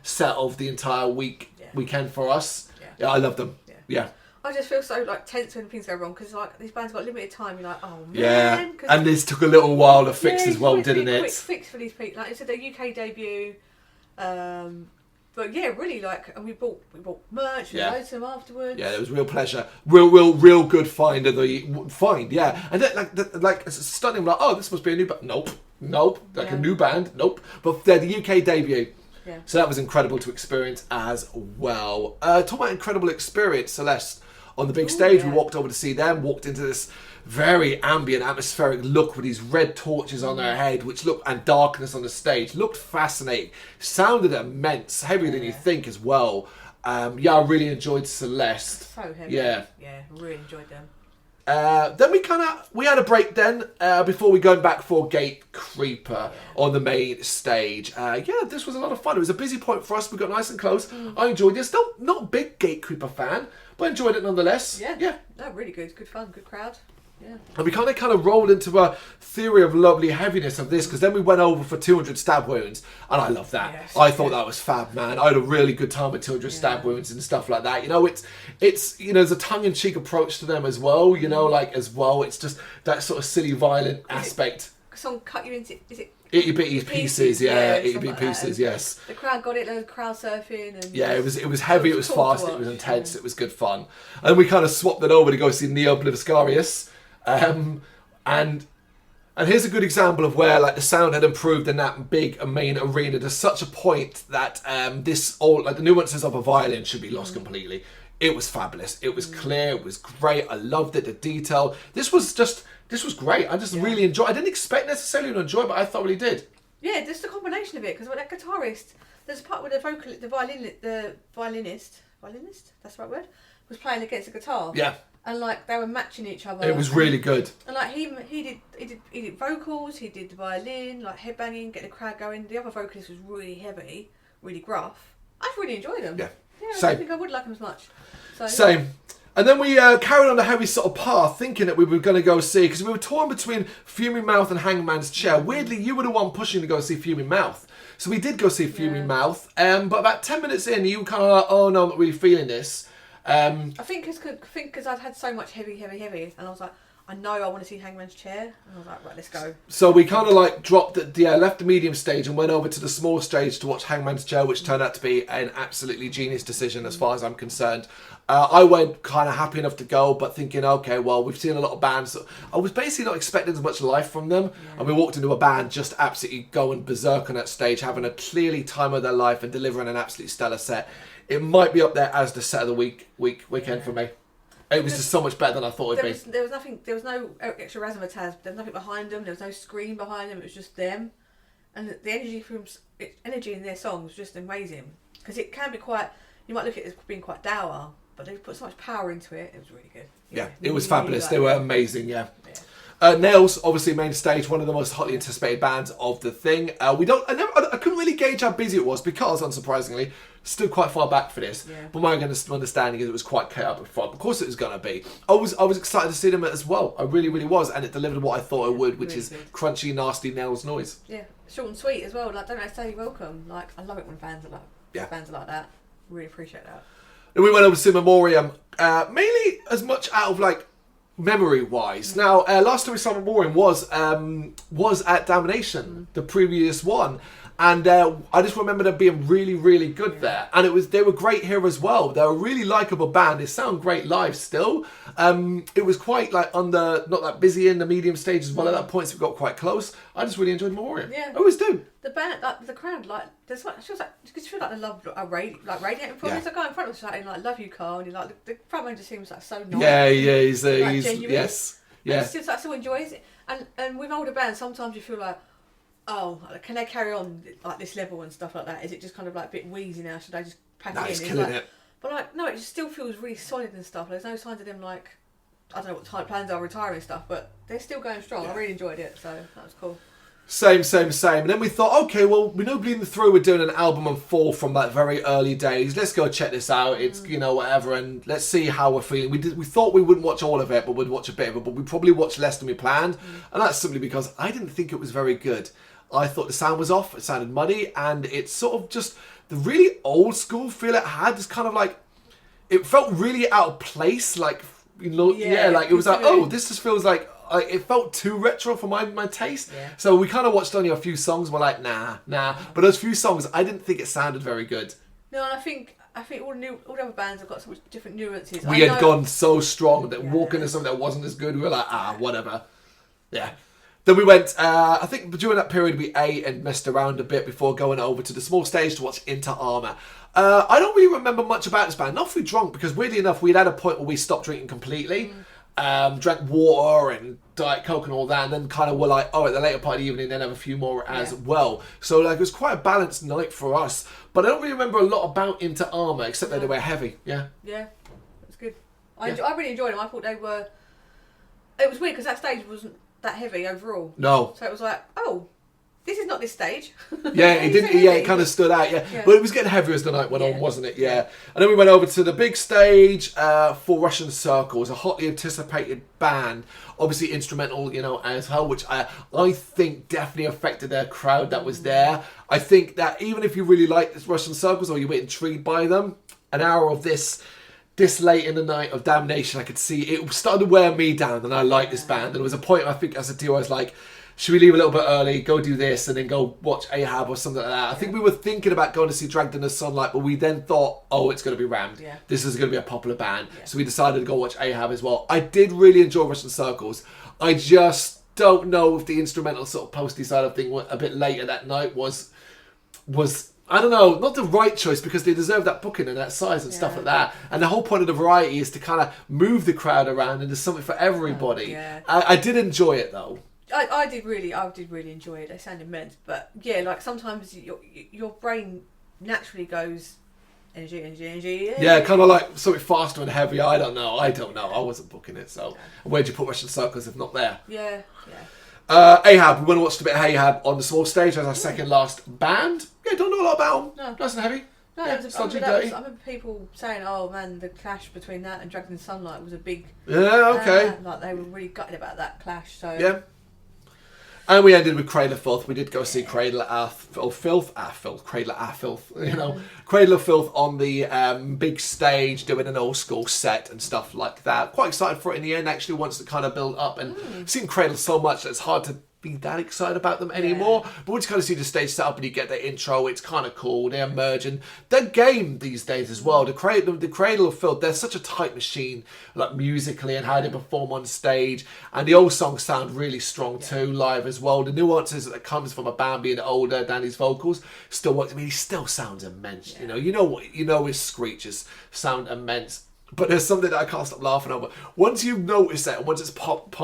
set of the entire weekend for us. Yeah, I love them. Yeah. I just feel so like tense when things go wrong because like these bands got limited time. You're like, oh man. Yeah, and this took a little while to fix as well, didn't it? Quick fix for these people. Like it's a UK debut, but yeah, really like, and we bought merch. We loads of them afterwards. Yeah, it was real pleasure. Real good find of the find. Yeah, and then, like it's stunning. Like, oh, this must be a new band. Nope. Like a new band. Nope. But they're the UK debut. Yeah. So that was incredible to experience as well. Talking about incredible experience, Celeste. On the big stage, we walked over to see them, walked into this very ambient, atmospheric look with these red torches on their head, and darkness on the stage. Looked fascinating. Sounded immense, heavier than you think as well. I really enjoyed Celeste. So heavy. Yeah, really enjoyed them. Then we had a break then before we going back for Gate Creeper on the main stage. This was a lot of fun. It was a busy point for us. We got nice and close. I enjoyed this. Not a big Gate Creeper fan, but enjoyed it nonetheless. Yeah. No, really good. Good fun. Good crowd. Yeah. And we kind of rolled into a theory of lovely heaviness of this because then we went over for 200 stab wounds, and I love that. Yes, I thought that was fab, man. I had a really good time with 200 stab wounds and stuff like that. You know, it's there's a tongue-in-cheek approach to them as well. You know, it's just that sort of silly, violent aspect. Song cut you into itty bitty pieces, itty bitty pieces, yes. The crowd got it. There was crowd surfing, and it was heavy, it was fast, it was intense, it was good fun, and we kind of swapped it over to go see Neo Obliviscarius. And here's a good example of where like the sound had improved in that big main arena to such a point that the nuances of a violin should be lost completely. It was fabulous. It was clear. It was great. I loved it. The detail. This was great. I just really enjoyed. I didn't expect necessarily to enjoy it, but I thoroughly did. Yeah, just the combination of it because when that guitarist, there's a part where the violinist, that's the right word, was playing against the guitar. Yeah. And like they were matching each other. It was really good. And like he did vocals, he did the violin, like headbanging, get the crowd going. The other vocalist was really heavy, really gruff. I really enjoyed them. Yeah. I Same. don't think I would like them as much. So, Same. And then we carried on a heavy sort of path, thinking that we were going to go see, because we were torn between Fuming Mouth and Hangman's Chair. Weirdly, you were the one pushing to go see Fuming Mouth. So we did go see Fuming Mouth, but about 10 minutes in, you were kind of like, oh no, I'm not really feeling this. I think because I'd had so much heavy, and I was like, I know I want to see Hangman's Chair, and I was like, right, let's go. So we kind of like left the medium stage and went over to the small stage to watch Hangman's Chair, which turned out to be an absolutely genius decision as far as I'm concerned. I went kind of happy enough to go, but thinking, okay, well, we've seen a lot of bands. I was basically not expecting as much life from them, and we walked into a band just absolutely going berserk on that stage, having a clearly time of their life and delivering an absolutely stellar set. It might be up there as the set of the weekend for me. It was just so much better than I thought it'd be. There was nothing. There was no extra razzmatazz. There was nothing behind them. There was no screen behind them. It was just them, and the energy in their songs was just amazing. Because it can be quite. You might look at it as being quite dour, but they put so much power into it. It was really good. Yeah, it was fabulous. They were amazing. Yeah. Nails, obviously main stage, one of the most hotly anticipated bands of the thing. I couldn't really gauge how busy it was because, unsurprisingly, still quite far back for this. Yeah. But my understanding is it was quite chaotic up front. Of course it was going to be. I was excited to see them as well. I really, really was. And it delivered what I thought it would, which really is good. Crunchy, nasty Nails noise. Yeah, short and sweet as well. Like, don't I say you're welcome. Like, I love it when bands are like that. Really appreciate that. And we went over to Memoriam, mainly as much out of like memory-wise. Now, last time we saw Memoriam was at Damnation, the previous one. And I just remember them being really, really good there. And they were great here as well. They're a really likeable band. They sound great live still. It was quite like not that busy in the medium stage as well at that point, so we got quite close. I just really enjoyed Memoriam. Yeah. I always do. The band, like the crowd, like there's like, you feel like they love radiating from us. I go in front of us shouting like "Love you, Carl," and you're like the frontman just seems like so nice. Yeah, he's genuine. Yes, yeah. And still, still enjoys it. And with older bands, sometimes you feel like, oh, can they carry on like this level and stuff like that? Is it just kind of like a bit wheezy now? Should I just pack it in? He's killing it. But like, no, it just still feels really solid and stuff. There's no signs of them like, I don't know what type plans are retiring and stuff, but they're still going strong. Yeah. I really enjoyed it, so that was cool. Same. And then we thought, okay, well, we know Bleeding Through we're doing an album and fall from that very early days. Let's go check this out. It's, whatever, and let's see how we're feeling. We thought we wouldn't watch all of it, but we'd watch a bit of it, but we probably watched less than we planned. And that's simply because I didn't think it was very good. I thought the sound was off. It sounded muddy, and it's sort of just the really old school feel it had. It's kind of like, it felt really out of place. Like, you know, like it was like, oh, this just feels like, it felt too retro for my taste. Yeah. So we kind of watched only a few songs. We're like, nah. But those few songs, I didn't think it sounded very good. No, and I think all the other bands have got so much different nuances. We had gone so strong that walking into something that wasn't as good, we were like, whatever. Yeah. Then we went, I think during that period we ate and messed around a bit before going over to the small stage to watch Into Armour. I don't really remember much about this band. Not if we drunk, because weirdly enough, we'd had a point where we stopped drinking completely. Drank water and Diet Coke and all that, and then kind of were like, oh, at the later part of the evening, then have a few more as well. So like, it was quite a balanced night for us. But I don't really remember a lot about Into Armour, except that they were heavy. Yeah, it was good. I really enjoyed them. I thought they were. It was weird because that stage wasn't that heavy overall. No. So it was like, oh, this is not this stage. Yeah, it didn't. Yeah, it kind of stood out. Yeah, but it was getting heavier as the night went on, wasn't it? Yeah. And then we went over to the big stage for Russian Circles, a hotly anticipated band, obviously instrumental, you know, as well, which I think definitely affected their crowd that was there. I think that even if you really like Russian Circles or you were intrigued by them, an hour of this late in the night of Damnation, I could see it started to wear me down, and I liked this band. And there was a point, I think, as a duo, I was like, should we leave a little bit early, go do this, and then go watch Ahab or something like that? I think we were thinking about going to see Dragged in the Sunlight, but we then thought, oh, it's going to be rammed. Yeah. This is going to be a popular band. Yeah. So we decided to go watch Ahab as well. I did really enjoy Russian Circles. I just don't know if the instrumental sort of posty side of thing a bit later that night was I don't know, not the right choice, because they deserve that booking and that size and stuff like that. And the whole point of the variety is to kind of move the crowd around, and there's something for everybody. I did enjoy it though. I did really enjoy it. They sound immense, but yeah, like sometimes your brain naturally goes energy. Yeah, kind of like something faster and heavier. I don't know. I wasn't booking it. So where'd you put Russian Circles if not there? Yeah. Ahab. We went and watched a bit of Ahab on the small stage as our second last band. Yeah, don't know a lot about them. No. Nice and heavy. No, yeah, I remember people saying, "Oh man, the clash between that and Dragged in the Sunlight was a big." Yeah, okay. Like they were really gutted about that clash. So yeah. And we ended with Cradle of Filth. We did go see Cradle of Filth. Cradle of Filth. You know, Cradle of Filth on the big stage, doing an old school set and stuff like that. Quite excited for it in the end. Actually, once it kind of built up, and seen Cradle so much that it's hard to be that excited about them anymore. But once you kind of see the stage set up and you get their intro, it's kind of cool. They're merging. They're game these days as well. The Cradle of Filth, they're such a tight machine, like musically and how they perform on stage. And the old songs sound really strong too, live as well. The nuances that comes from a band being older, Danny's vocals still works. I mean, he still sounds immense. You know his screeches sound immense. But there's something that I can't stop laughing over. Once you notice that, once it's pop.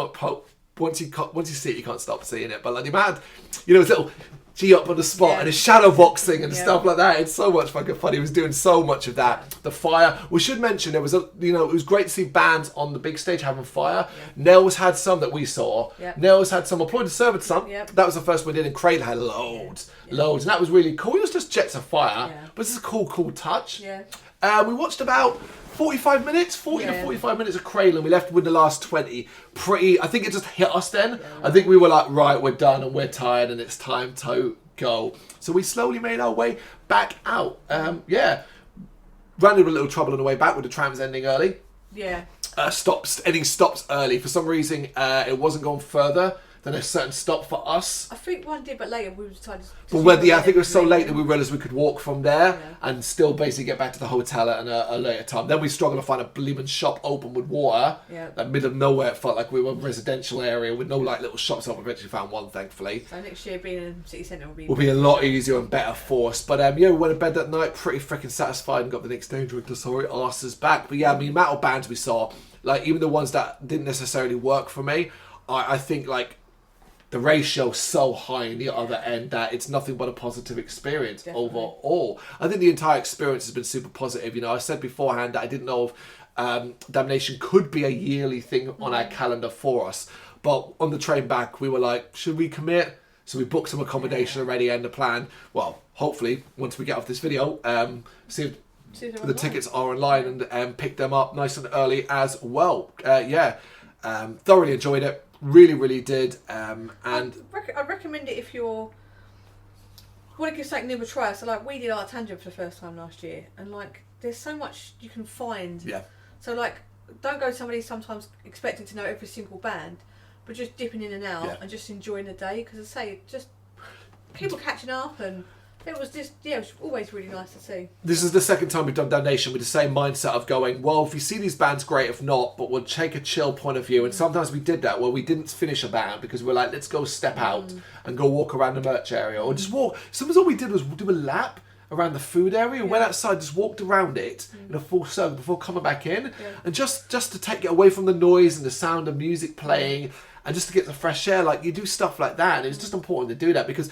Once you see it, you can't stop seeing it. But like the amount, his little G up on the spot and his shadow boxing and stuff like that. It's so much fucking fun. He was doing so much of that. The fire. We should mention it was great to see bands on the big stage having fire. Nels had some that we saw. Nels had some. Applaud the Servant some. That was the first one we did, and Cradle had loads, and that was really cool. It was just jets of fire, but this is a cool touch. We watched about 45 minutes, 40 to 45 minutes of Cradle, and we left with the last 20. I think it just hit us then. I think we were like, right, we're done and we're tired and it's time to go. So we slowly made our way back out. Ran into a little trouble on the way back with the trams ending early. Ending stops early. For some reason, it wasn't going further than a certain stop for us. I think one did, but later we decided I think it was so late that we realised we could walk from there and still basically get back to the hotel at a later time. Then we struggled to find a blooming shop open with water. Like middle of nowhere, it felt like we were in a residential area with no like little shops open. Eventually found one, thankfully. So next year being in city centre will be a lot easier and better for us. But we went to bed that night pretty freaking satisfied and got the next day drink to sorry asses back. But yeah, I mean, amount of bands we saw, like even the ones that didn't necessarily work for me, I think like the ratio so high in the other end that it's nothing but a positive experience overall. I think the entire experience has been super positive. I said beforehand that I didn't know if Damnation could be a yearly thing on our calendar for us. But on the train back, we were like, should we commit? So we booked some accommodation already and the plan. Well, hopefully, once we get off this video, see if the tickets are online and pick them up nice and early as well. Thoroughly enjoyed it. Really, really did. And I'd recommend it if you're want to give something new a try. So like we did Art Tangent for the first time last year, and like there's so much you can find. Yeah. So like don't go to somebody sometimes expecting to know every single band, but just dipping in and out and just enjoying the day. Because I say, just people catching up, and it was just it was always really nice to see. This is the second time we've done Damnation with the same mindset of going, well, if we see these bands, great. If not, but we'll take a chill point of view. And sometimes we did that where we didn't finish a band because we're like, let's go step out and go walk around the merch area, or just walk. Sometimes all we did was do a lap around the food area, went outside, just walked around it in a full circle before coming back in, and just to take it away from the noise and the sound of music playing, and just to get the fresh air. Like, you do stuff like that, and it's just important to do that, because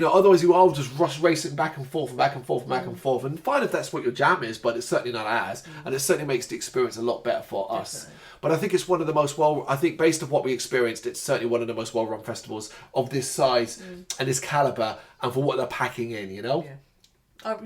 otherwise you are just racing back and forth and back and forth and back and forth, and fine if that's what your jam is, but it's certainly not ours, and it certainly makes the experience a lot better for us. But I think it's one of the most I think based on what we experienced, it's certainly one of the most well-run festivals of this size and this caliber, and for what they're packing in, I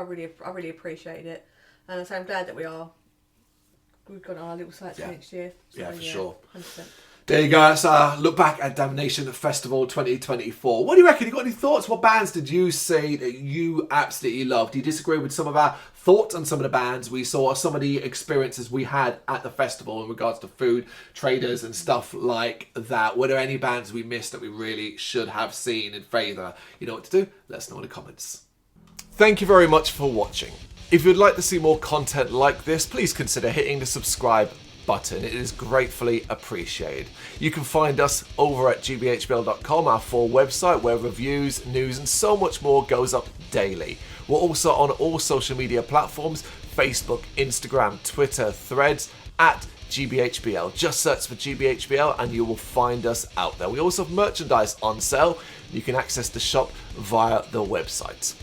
really appreciate it, and I'm glad that we've got our little sites for next year. So, for sure. 100%. There you go. Let's look back at Damnation Festival 2024. What do you reckon? You got any thoughts? What bands did you see that you absolutely loved? Do you disagree with some of our thoughts on some of the bands we saw, some of the experiences we had at the festival in regards to food, traders and stuff like that? Were there any bands we missed that we really should have seen in favour? You know what to do? Let us know in the comments. Thank you very much for watching. If you'd like to see more content like this, please consider hitting the subscribe button. It is gratefully appreciated. You can find us over at gbhbl.com, our full website where reviews, news and so much more goes up daily. We're also on all social media platforms: Facebook, Instagram, Twitter, Threads, at gbhbl. Just search for gbhbl and you will find us out there. We also have merchandise on sale. You can access the shop via the website.